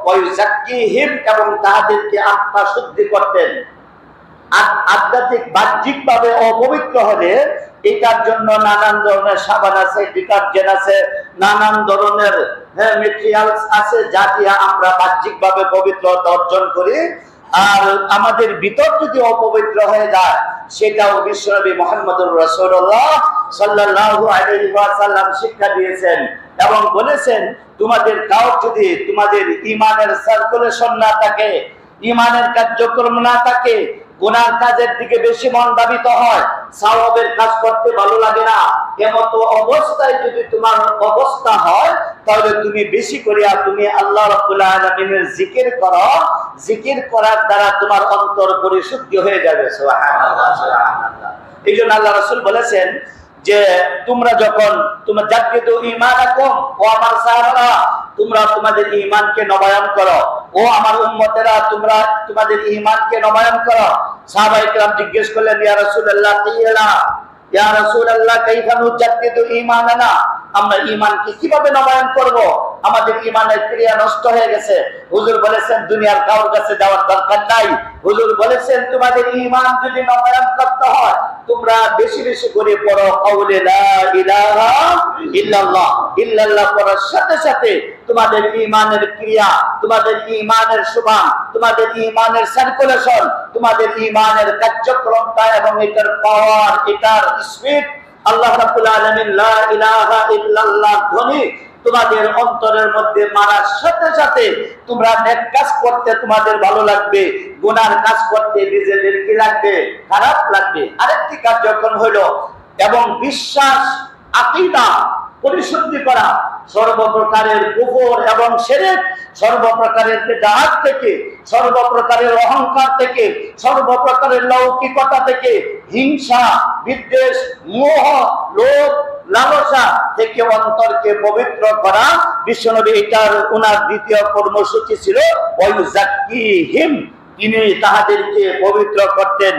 ওয়ায়ুযাক্কিহিম, এবং তাদেরকে আত্মা শুদ্ধি করতেন। আধ্যাত্মিক বাহ্যিক ভাবে অপবিত্র হলে এটার জন্য নানান ধরনের সাবান আছে, ডিটারজেন্ট আছে, নানান ধরনের মেটেরিয়ালস আছে, যা দিয়ে আমরা বাহ্যিক ভাবে পবিত্রতা অর্জন করি। আর আমাদের ভিতর যদি অপবিত্র হয়ে যায়, সেটাও বিশ্বনবী মুহাম্মদুর রাসূলুল্লাহ সাল্লাল্লাহু আলাইহি ওয়াসাল্লাম শিক্ষা দিয়েছেন এবং বলেছেন, তোমাদের কাউ যদি তোমাদের ঈমানের সার্কুলেশন না থাকে, ঈমানের কার্যক্রম না থাকে, গুনার কাজের দিকে বেশি মন ধাবিত হয়, সওয়াবের কাজ করতে ভালো লাগে না, এমত অবস্থায় যদি তোমার অবস্থা হয়, তাহলে তুমি বেশি করিয়া তুমি আল্লাহ রাব্বুল আলামিনের জিকির করো। জিকির করার দ্বারা তোমার অন্তর পরিশুদ্ধ হয়ে যাবে। সুবহানাল্লাহ, সুবহানাল্লাহ। এইজন্য আল্লাহ রাসূল বলেছেন যে তোমরা যখন তোমরা জাদ্দিদু ঈমানাকুম, ও আমার সাহাবারা, তোমরা তোমাদের ঈমানকে নবায়ন করো। ও আমার উম্মতেরা, তোমরা তোমাদের ঈমানকে নবায়ন করো। সাহাবায়ে কেরাম জিজ্ঞেস করলেন, ইয়া রাসূলুল্লাহ কিয়ালা, ইয়া রাসূলুল্লাহ কাইফা নুজাদ্দিদু ঈমানানা, আমরা ঈমানকে কিভাবে নবায়ন করব? আমাদের ঈমানের ক্রিয়া নষ্ট হয়ে গেছে। হুজুর বলেছেন দুনিয়ার কারোর কাছে যাওয়ার দরকার নাই। হুজুর বলেছেন তোমাদের ঈমান যদি নবায়ন করতে হয়, তোমরা বেশি বেশি করে পড়ো কাউলে লা ইলাহা ইল্লাল্লাহ। ইল্লাল্লাহ পড়ার সাথে সাথে তোমাদের ঈমানের ক্রিয়া, তোমাদের ঈমানের সুবাহ, তোমাদের ঈমানের সার্কুলেশন, তোমাদের ঈমানের কার্যক্রমটা এবং এটার পাওয়ার, এটার স্পিড, আল্লাহ রাব্বুল আলামিন লা ইলাহা ইল্লাল্লাহ ধ্বনি তোমাদের অন্তরের মধ্যে মারার সাথে সাথে তোমরা নেক কাজ করতে তোমাদের ভালো লাগবে, গুনার কাজ করতে নিজেদের কি লাগবে? খারাপ লাগবে। আরেকটি কাজ যখন হলো এবং বিশ্বাস, আকীদা পরিশুদ্ধি করা, সর্বপ্রকারের কুফর এবং শিরক, সর্বপ্রকারের বিদআত থেকে, সর্বপ্রকারের অহংকার থেকে, সর্বপ্রকারের লৌকিকতা থেকে, হিংসা, বিদ্বেষ, মোহ, লোভ, লালসা থেকে অন্তরকে পবিত্র করা। বিশ্বনবী এটার ওনার দ্বিতীয় কর্মসূচি ছিল ওয়ায়ুযাক্কিহিম, তিনি তাহাদেরকে পবিত্র করতেন।